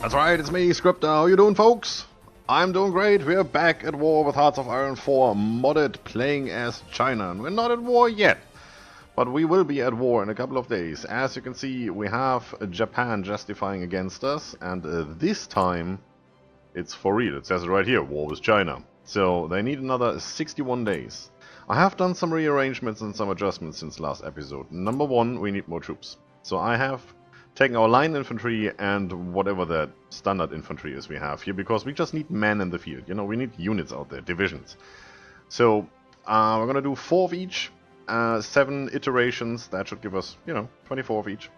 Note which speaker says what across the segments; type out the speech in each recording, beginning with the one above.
Speaker 1: That's right, it's me, Scryptar. How you doing, folks? I'm doing great. We're back at war with Hearts of Iron 4 modded, playing as China. And we're not at war yet, but we will be at war in a couple of days. As you can see, we have Japan justifying against us, and this time it's for real. It says it right here, war with China. So they need another 61 days. I have done some rearrangements and some adjustments since last episode. Number one, we need more troops. So I have taken our line infantry and whatever that standard infantry is we have here, because we just need men in the field. You know, we need units out there, divisions. So we're gonna do 4 of each, 7 iterations. That should give us, 24 of each.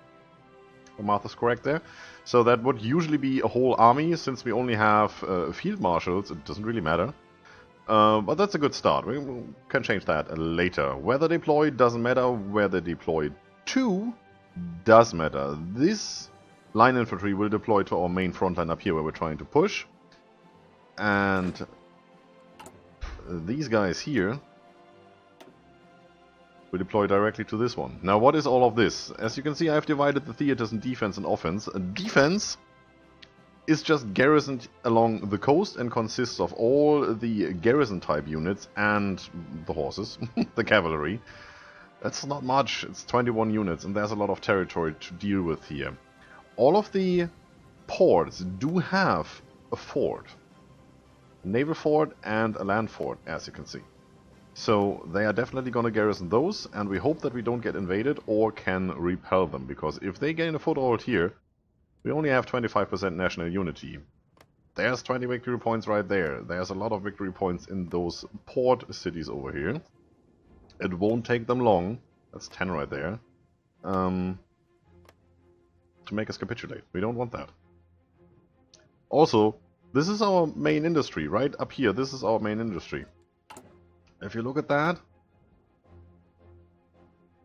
Speaker 1: The math is correct there. So that would usually be a whole army. Since we only have field marshals, it doesn't really matter. But that's a good start. We can change that later. Where they're deployed doesn't matter. Where they're deployed to does matter. This line infantry will deploy to our main front line up here where we're trying to push. And these guys here will deploy directly to this one. Now, what is all of this? As you can see, I've divided the theaters in defense and offense. Defense is just garrisoned along the coast and consists of all the garrison type units and the horses, the cavalry. That's not much, it's 21 units, and there's a lot of territory to deal with here. All of the ports do have a fort. A naval fort and a land fort, as you can see. So they are definitely going to garrison those, and we hope that we don't get invaded or can repel them, because if they gain a foothold here, we only have 25% national unity. There's 20 victory points right there. There's a lot of victory points in those port cities over here. It won't take them long, that's 10 right there, to make us capitulate. We don't want that. Also, this is our main industry, right up here. This is our main industry. If you look at that,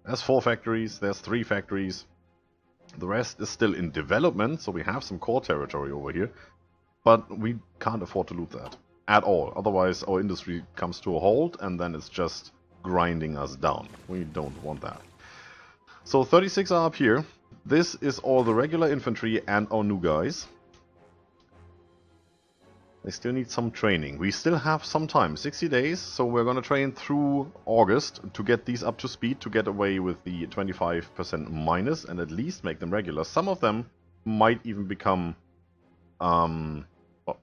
Speaker 1: there's 4 factories, there's 3 factories. The rest is still in development, so we have some core territory over here. But we can't afford to loot that at all. Otherwise, our industry comes to a halt, and then it's just grinding us down. We don't want that. So 36 are up here. This is all the regular infantry and our new guys. They still need some training. We still have some time, 60 days, so we're gonna train through August to get these up to speed, to get away with the 25% minus and at least make them regular. Some of them might even become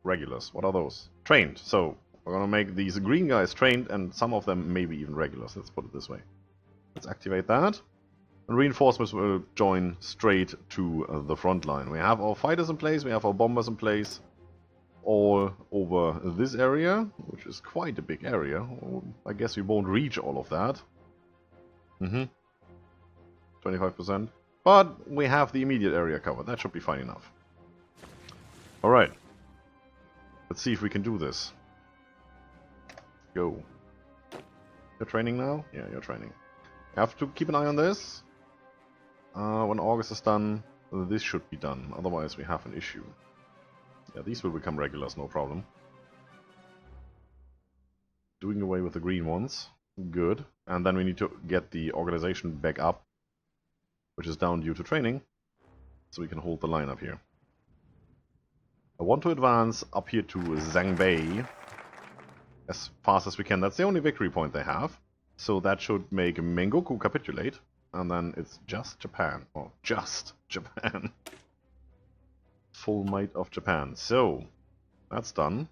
Speaker 1: regulars. What are those? Trained. So we're gonna make these green guys trained, and some of them maybe even regulars. Let's put it this way. Let's activate that. And reinforcements will join straight to the front line. We have our fighters in place, we have our bombers in place, all over this area, which is quite a big area. I guess we won't reach all of that. 25%. But we have the immediate area covered. That should be fine enough. Alright. Let's see if we can do this. Go. You're training now? Yeah, you're training. You have to keep an eye on this. When August is done, this should be done. Otherwise, we have an issue. Yeah, these will become regulars, no problem. Doing away with the green ones. Good. And then we need to get the organization back up, which is down due to training, so we can hold the line up here. I want to advance up here to Zhangbei as fast as we can. That's the only victory point they have. So that should make Mengoku capitulate. And then it's just Japan. Or just Japan. Full might of Japan. So, that's done.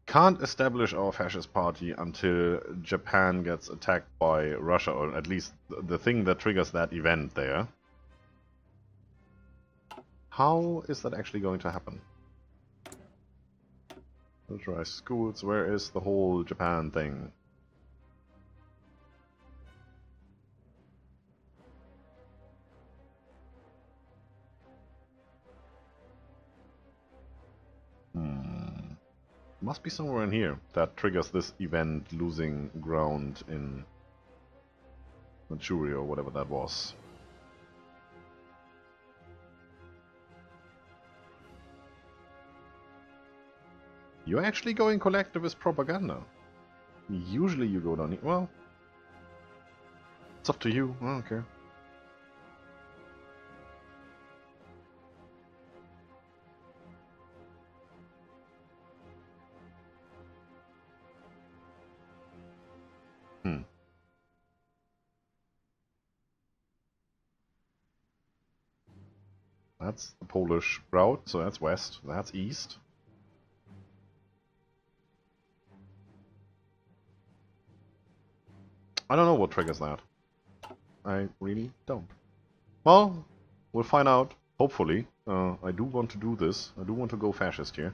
Speaker 1: Can't establish our fascist party until Japan gets attacked by Russia. Or at least the thing that triggers that event there. How is that actually going to happen? Militarized schools, where is the whole Japan thing? Must be somewhere in here that triggers this event, losing ground in Manchuria or whatever that was. You're actually going collectivist propaganda. Usually you go down here. Well, it's up to you. I don't care. That's the Polish route, so that's west, that's east. I don't know what triggers that. I really don't. Well, we'll find out, hopefully. I do want to do this. I do want to go fascist here.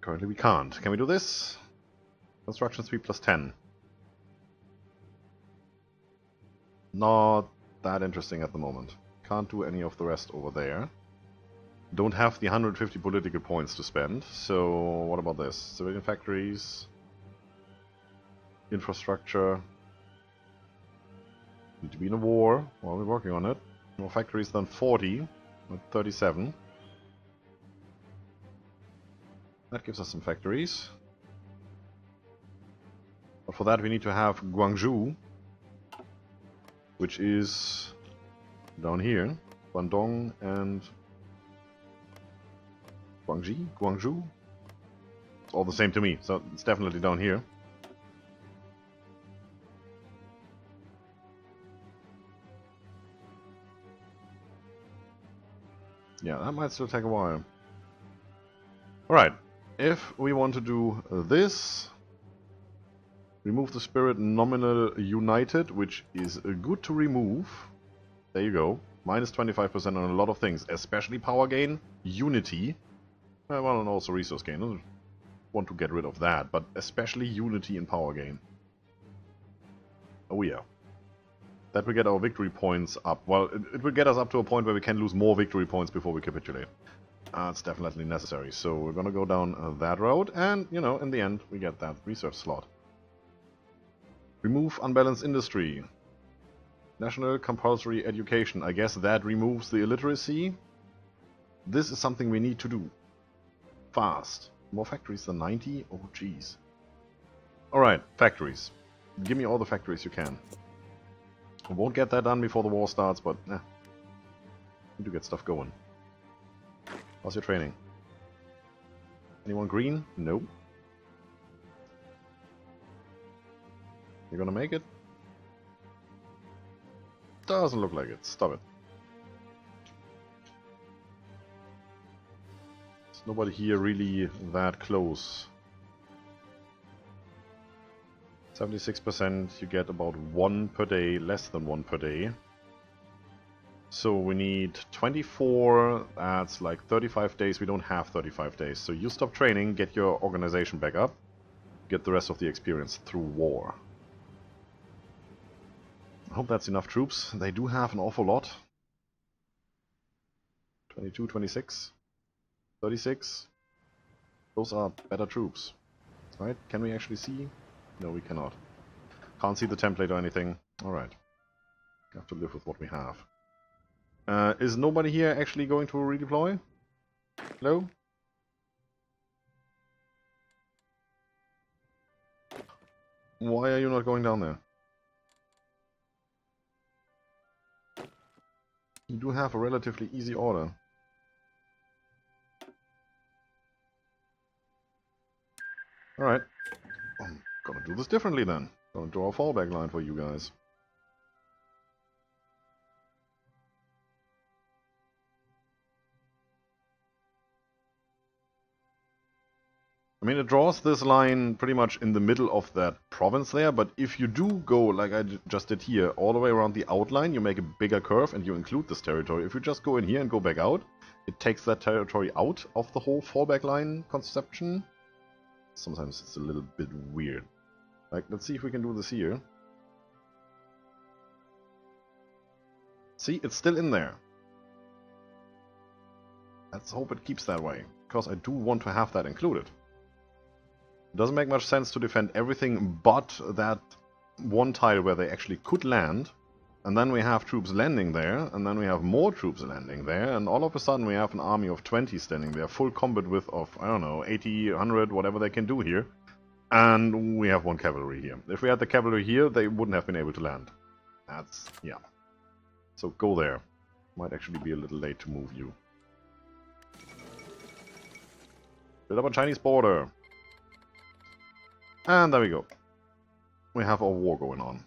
Speaker 1: Currently we can't. Can we do this? Construction speed plus 10. Not that interesting at the moment. Can't do any of the rest over there. Don't have the 150 political points to spend, so what about this? Civilian factories, infrastructure. Need to be in a war. Well, we're working on it. More factories than 40, at 37. That gives us some factories. But for that we need to have Guangzhou, which is down here. Guangdong and Guangzhou? It's all the same to me, so it's definitely down here. Yeah, that might still take a while. Alright, if we want to do this, remove the spirit nominal united, which is good to remove. There you go. Minus 25% on a lot of things, especially power gain, unity, well, and also resource gain. I want to get rid of that, but especially unity and power gain. Oh yeah. That will get our victory points up. Well, it will get us up to a point where we can lose more victory points before we capitulate. It's definitely necessary. So we're gonna go down that road, and, you know, in the end, we get that research slot. Remove unbalanced industry. National compulsory education. I guess that removes the illiteracy. This is something we need to do. Fast. More factories than 90? Oh, jeez. Alright, factories. Give me all the factories you can. I won't get that done before the war starts, but need to get stuff going. How's your training? Anyone green? Nope. You're gonna make it? Doesn't look like it. Stop it. There's nobody here really that close. 76%, you get about 1 per day, less than 1 per day. So we need 24, that's like 35 days. We don't have 35 days. So you stop training, get your organization back up, get the rest of the experience through war. I hope that's enough troops. They do have an awful lot. 22, 26, 36. Those are better troops. Right? Can we actually see? No, we cannot. Can't see the template or anything. Alright. Have to live with what we have. Is nobody here actually going to redeploy? Hello? Why are you not going down there? You do have a relatively easy order. Alright. I'm gonna do this differently then. Gonna draw a fallback line for you guys. I mean, it draws this line pretty much in the middle of that province there, but if you do go, like I just did here, all the way around the outline, you make a bigger curve and you include this territory. If you just go in here and go back out, it takes that territory out of the whole fallback line conception. Sometimes it's a little bit weird. Like, let's see if we can do this here. See, it's still in there. Let's hope it keeps that way, because I do want to have that included. It doesn't make much sense to defend everything but that one tile where they actually could land, and then we have troops landing there, and then we have more troops landing there, and all of a sudden we have an army of 20 standing there, full combat width of, I don't know, 80, 100, whatever they can do here, and we have one cavalry here. If we had the cavalry here, they wouldn't have been able to land. That's, yeah. So go there. Might actually be a little late to move you. Build up a Chinese border. And there we go. We have a war going on.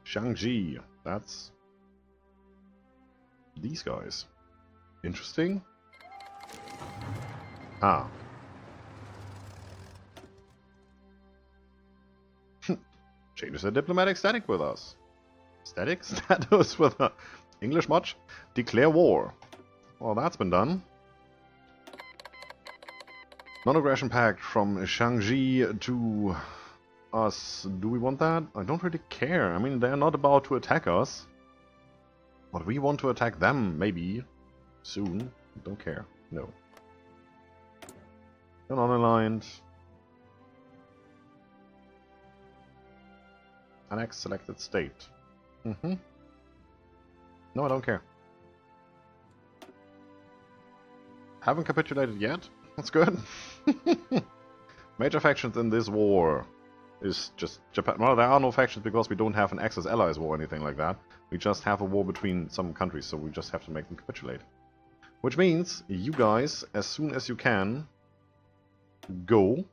Speaker 1: Shangji. That's these guys. Interesting. Ah. Changes their diplomatic static with us. Static status with us. English much? Declare war. Well, that's been done. Non-aggression pact from Shangji to us. Do we want that? I don't really care. I mean, they're not about to attack us. But we want to attack them, maybe. Soon. Don't care. No. They're not aligned. Annex selected state. No, I don't care. Haven't capitulated yet. That's good. Major factions in this war is just Japan. Well, there are no factions because we don't have an Axis Allies war or anything like that. We just have a war between some countries, so we just have to make them capitulate. Which means, you guys, as soon as you can, go.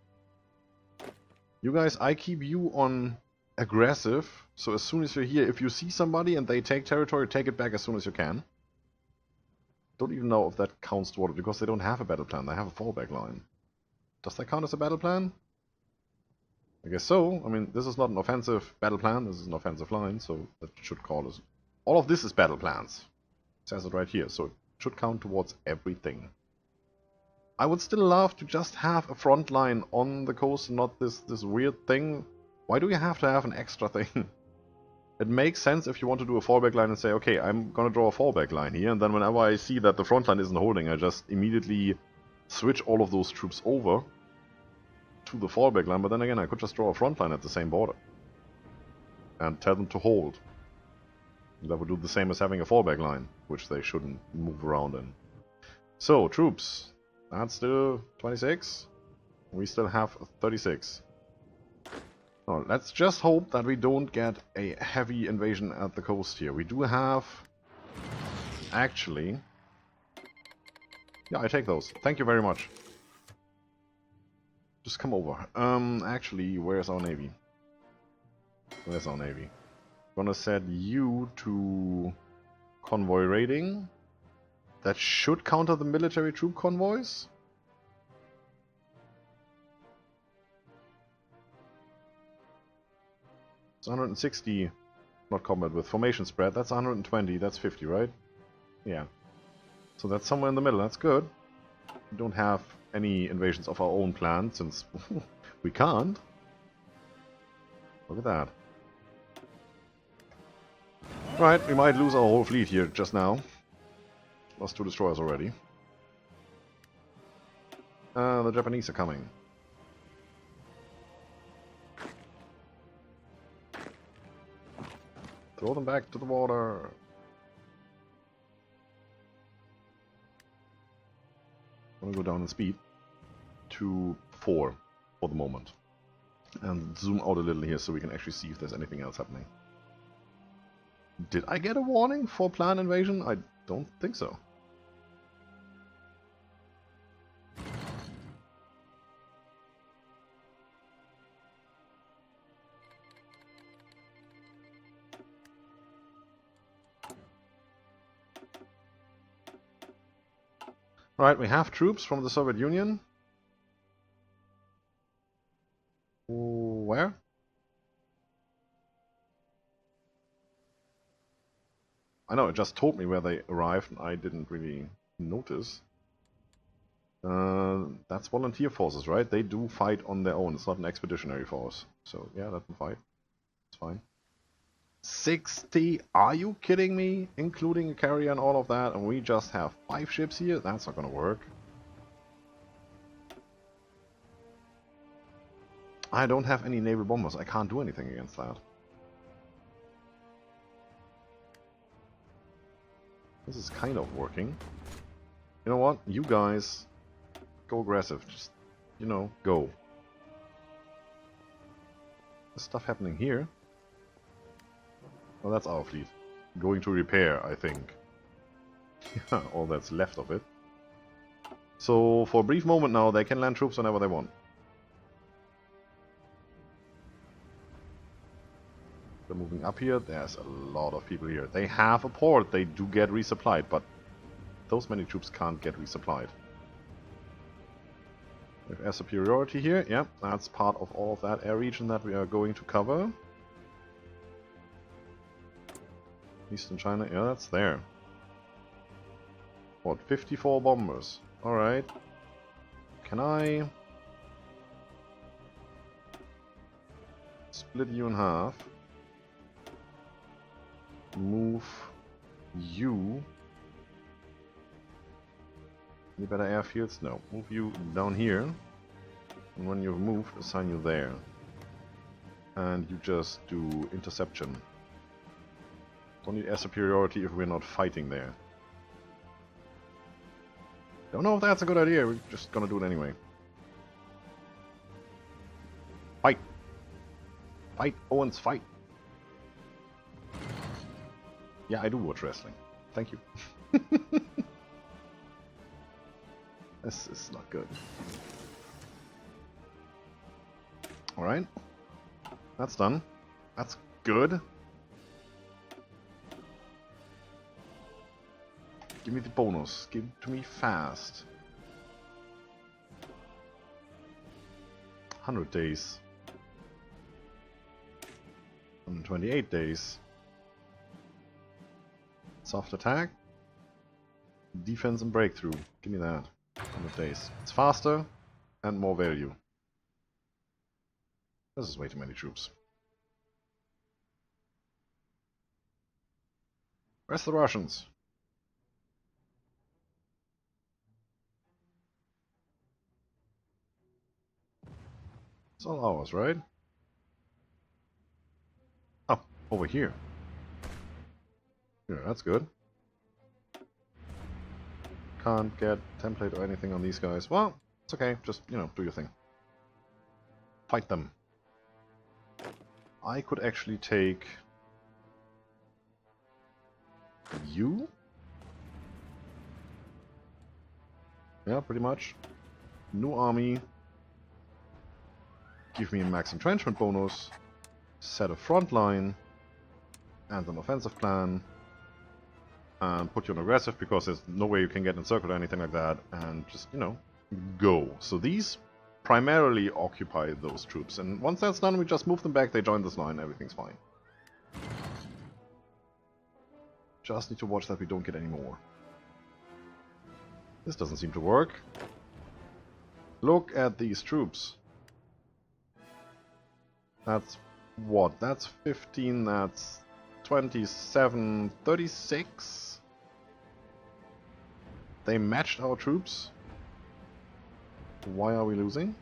Speaker 1: You guys, I keep you on aggressive, so as soon as you're here, if you see somebody and they take territory, take it back as soon as you can. Don't even know if that counts toward it, because they don't have a battle plan, they have a fallback line. Does that count as a battle plan? I guess so. I mean, this is not an offensive battle plan, this is an offensive line, so that should call us. All of this is battle plans. It says it right here, so it should count towards everything. I would still love to just have a front line on the coast and not this weird thing. Why do you have to have an extra thing? It makes sense if you want to do a fallback line and say, okay, I'm gonna draw a fallback line here, and then whenever I see that the front line isn't holding, I just immediately switch all of those troops over to the fallback line, but then again, I could just draw a front line at the same border and tell them to hold. That would do the same as having a fallback line, which they shouldn't move around in. So, troops. That's still 26. We still have 36. Oh, let's just hope that we don't get a heavy invasion at the coast here. We do have... Actually... Yeah, I take those. Thank you very much. Just come over. Actually, where's our navy? Where's our navy? Gonna set you to convoy raiding. That should counter the military troop convoys. It's 160, not combat with formation spread. That's 120, that's 50, right? Yeah. So that's somewhere in the middle, that's good. We don't have any invasions of our own plan, since we can't. Look at that. Right, we might lose our whole fleet here just now. Lost 2 destroyers already. The Japanese are coming. Throw them back to the water. I'm gonna go down in speed to 4 for the moment. And zoom out a little here so we can actually see if there's anything else happening. Did I get a warning for planned invasion? I don't think so. Alright, we have troops from the Soviet Union. Where? I know, it just told me where they arrived and I didn't really notice. That's volunteer forces, right? They do fight on their own. It's not an expeditionary force. So, yeah, let them fight. It's fine. 60? Are you kidding me? Including a carrier and all of that, and we just have 5 ships here? That's not gonna work. I don't have any naval bombers. I can't do anything against that. This is kind of working. You know what? You guys go aggressive. Just, you know, go. There's stuff happening here. Well, that's our fleet. Going to repair, I think. Yeah, all that's left of it. So, for a brief moment now, they can land troops whenever they want. They're moving up here. There's a lot of people here. They have a port. They do get resupplied, but those many troops can't get resupplied. We have air superiority here. Yeah, that's part of all of that air region that we are going to cover. Eastern China, yeah, that's there. What, 54 bombers? Alright. Can I split you in half? Move you. Any better airfields? No. Move you down here. And when you've moved, assign you there. And you just do interception. Don't need air superiority if we're not fighting there. Don't know if that's a good idea, we're just gonna do it anyway. Fight! Fight, Owens, fight! Yeah, I do watch wrestling. Thank you. This is not good. Alright. That's done. That's good. Give me the bonus. Give it to me fast. 100 days. 128 days. Soft attack. Defense and breakthrough. Give me that. 100 days. It's faster and more value. This is way too many troops. Where's the Russians? It's all ours, right? Oh, over here. Yeah, that's good. Can't get template or anything on these guys. Well, it's okay. Just, you know, do your thing. Fight them. I could actually take you? Yeah, pretty much. New army. Give me a max entrenchment bonus, set a front line, and an offensive plan, and put you on aggressive because there's no way you can get encircled or anything like that, and just, you know, go. So these primarily occupy those troops, and once that's done, we just move them back, they join this line, everything's fine. Just need to watch that we don't get any more. This doesn't seem to work. Look at these troops. That's what? That's 15, that's 27, 36? They matched our troops? Why are we losing?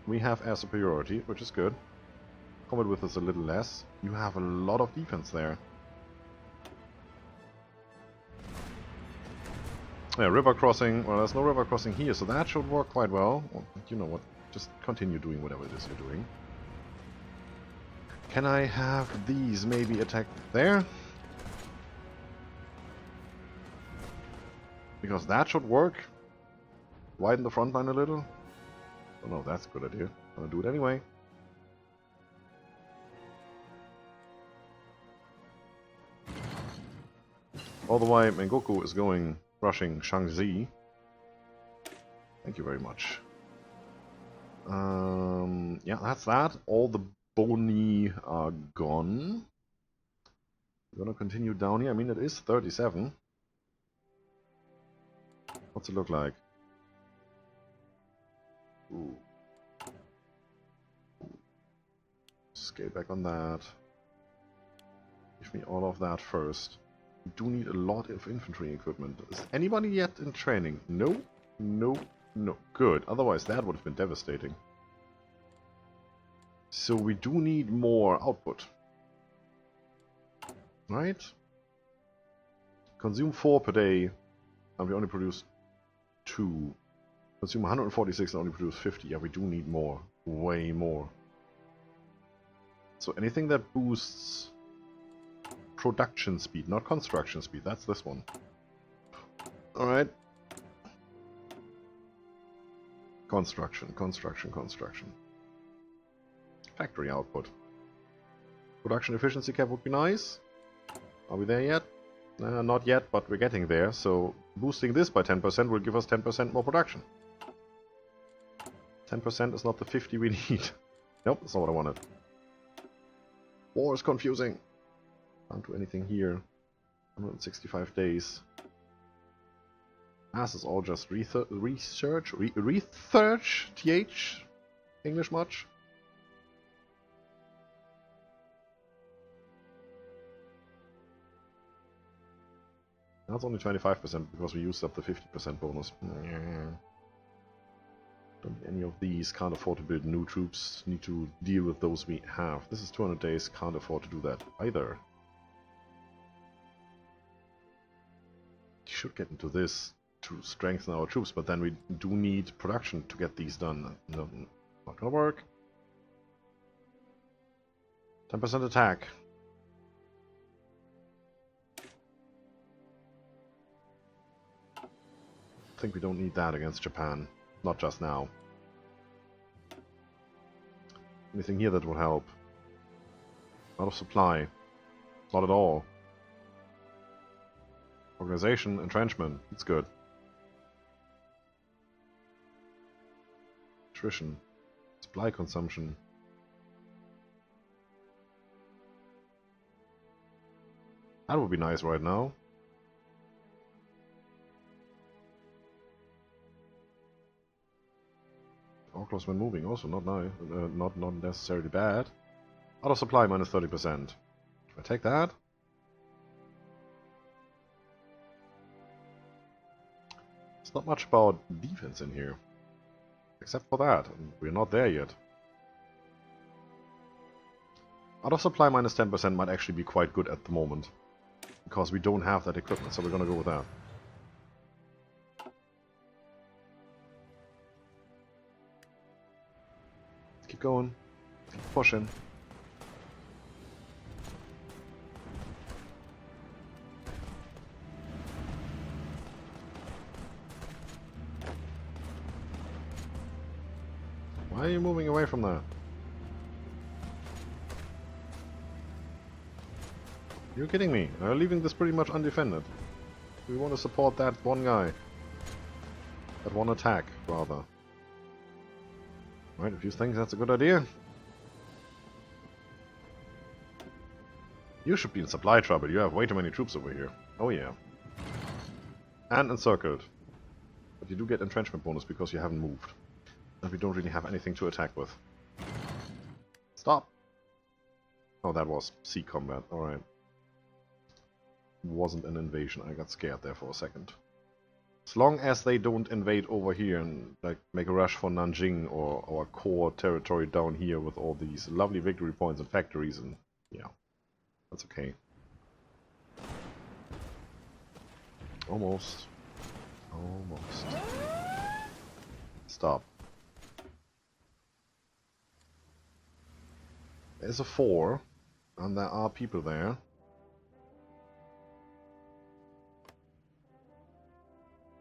Speaker 1: We have air superiority, which is good. Combat width is a little less. You have a lot of defense there. Yeah, river crossing. Well, there's no river crossing here, so that should work quite well. Well, you know what? Just continue doing whatever it is you're doing. Can I have these maybe attack there? Because that should work. Widen the front line a little. Oh no, that's a good idea. I'm gonna do it anyway. All the way Mengoku is going rushing Shaanxi. Thank you very much. Yeah, that's that. All the boni are gone. We're gonna continue down here. I mean, it is 37. What's it look like? Ooh. Scale back on that. Give me all of that first. We do need a lot of infantry equipment. Is anybody yet in training? No? No? No. Good. Otherwise that would have been devastating. So we do need more output. Right? Consume 4 per day, and we only produce 2. Consume 146 and only produce 50. Yeah, we do need more. Way more. So anything that boosts production speed, not construction speed. That's this one. Alright. Construction, construction, construction. Factory output. Production efficiency cap would be nice. Are we there yet? Not yet, but we're getting there. So boosting this by 10% will give us 10% more production. 10% is not the 50 we need. Nope, that's not what I wanted. War is confusing. Can't do anything here. 165 days. This is all just research? Research? TH? English much? That's only 25% because we used up the 50% bonus. Don't need any of these, can't afford to build new troops, need to deal with those we have. This is 200 days, can't afford to do that either. Should get into this to strengthen our troops, but then we do need production to get these done. No, not gonna work. 10% attack. I think we don't need that against Japan. Not just now. Anything here that would help? Out of supply. Not at all. Organization, entrenchment. It's good. Attrition. Supply consumption. That would be nice right now. Close when moving, also not nice, not necessarily bad. Out of supply minus 30%. I take that. It's not much about defense in here, except for that. We're not there yet. Out of supply minus 10% might actually be quite good at the moment, because we don't have that equipment, so we're gonna go with that. Keep going. Keep pushing. Why are you moving away from that? You're kidding me. We're leaving this pretty much undefended. We want to support that one guy. That one attack, rather. Right, if you think that's a good idea. You should be in supply trouble. You have way too many troops over here. Oh yeah. And encircled. But you do get entrenchment bonus because you haven't moved. And we don't really have anything to attack with. Stop! Oh, that was sea combat. Alright. Wasn't an invasion. I got scared there for a second. As long as they don't invade over here and like make a rush for Nanjing or our core territory down here with all these lovely victory points and factories, and yeah, that's okay. Almost. Almost. Stop. There's a 4, and there are people there.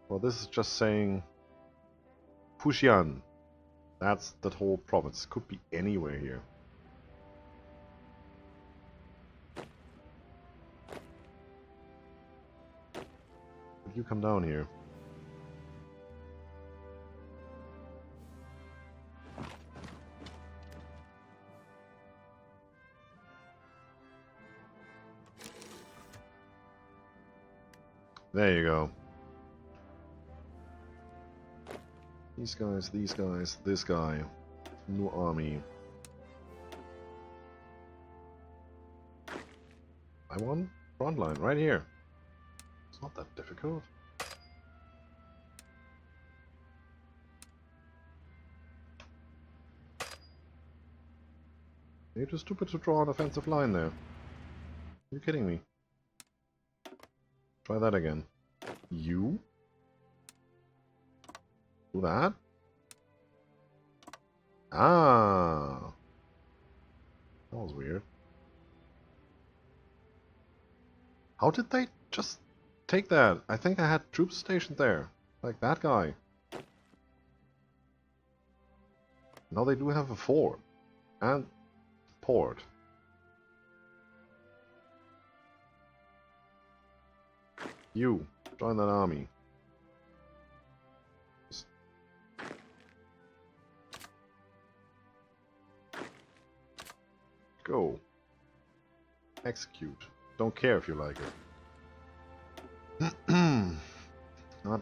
Speaker 1: Well, this is just saying Fujian. That's that whole province. Could be anywhere here. But you come down here. There you go. These guys, this guy. New army. I want front line right here. It's not that difficult. You're too stupid to draw an offensive line there. Are you kidding me? Try that again. You? Do that? Ah. That was weird. How did they just take that? I think I had troops stationed there. Like that guy. Now they do have a fort. And port. You, join that army. Just... Go. Execute. Don't care if you like it. That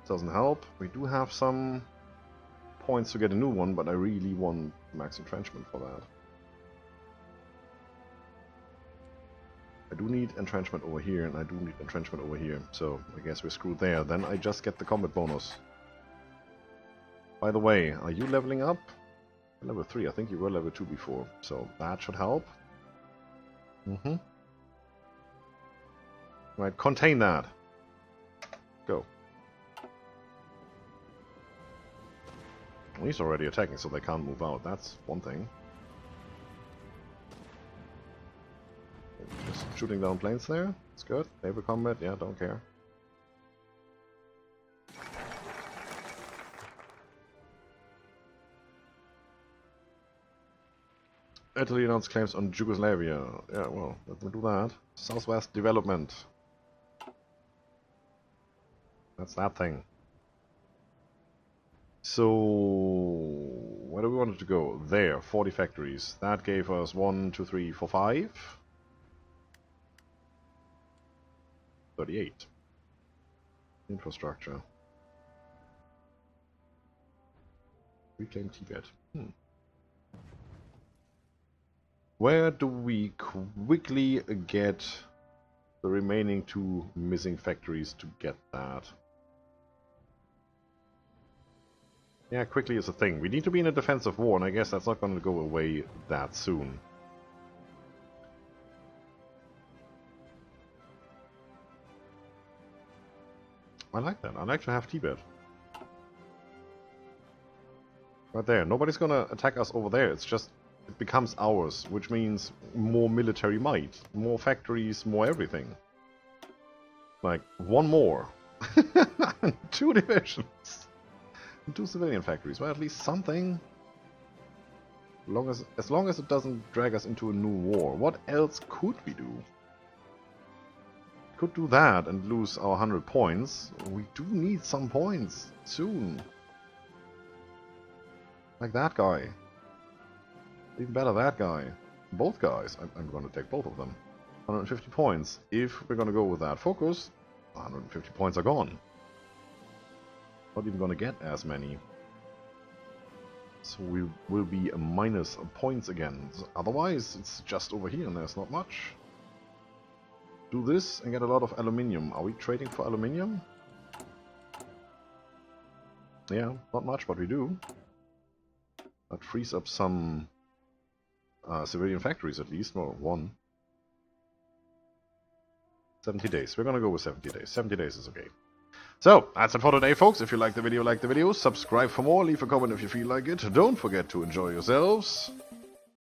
Speaker 1: doesn't help. We do have some points to get a new one, but I really want max entrenchment for that. I do need entrenchment over here, and I do need entrenchment over here, so I guess we're screwed there. Then I just get the combat bonus. By the way, are you leveling up? Level 3, I think you were level 2 before, so that should help. Right, contain that. Go. He's already attacking, so they can't move out. That's one thing. Just shooting down planes there. It's good. Naval combat, yeah, don't care. Italy announced claims on Yugoslavia. Yeah, well, let them do that. Southwest development. That's that thing. So, where do we want it to go? There, 40 factories. That gave us 1, 2, 3, 4, 5. 38. Infrastructure. Reclaim Tibet. Where do we quickly get the remaining 2 missing factories to get that? Yeah, quickly is a thing. We need to be in a defensive war, and I guess that's not going to go away that soon. I like that. I like to have Tibet. Right there. Nobody's going to attack us over there. It's just, it becomes ours, which means more military might, more factories, more everything. Like, one more. 2 divisions. 2 civilian factories. Well, at least something. As long as it doesn't drag us into a new war. What else could we do? Could do that and lose our 100 points. We do need some points soon. Like that guy. Even better, that guy. Both guys. I'm going to take both of them. 150 points. If we're going to go with that focus, 150 points are gone. Not even going to get as many. So we will be a minus points again. Otherwise, it's just over here and there's not much. Do this and get a lot of aluminium. Are we trading for aluminium? Yeah, not much, but we do. That frees up some civilian factories at least. Well, 1. 70 days. We're gonna go with 70 days. 70 days is okay. So, that's it for today, folks. If you like the video, subscribe for more. Leave a comment if you feel like it. Don't forget to enjoy yourselves.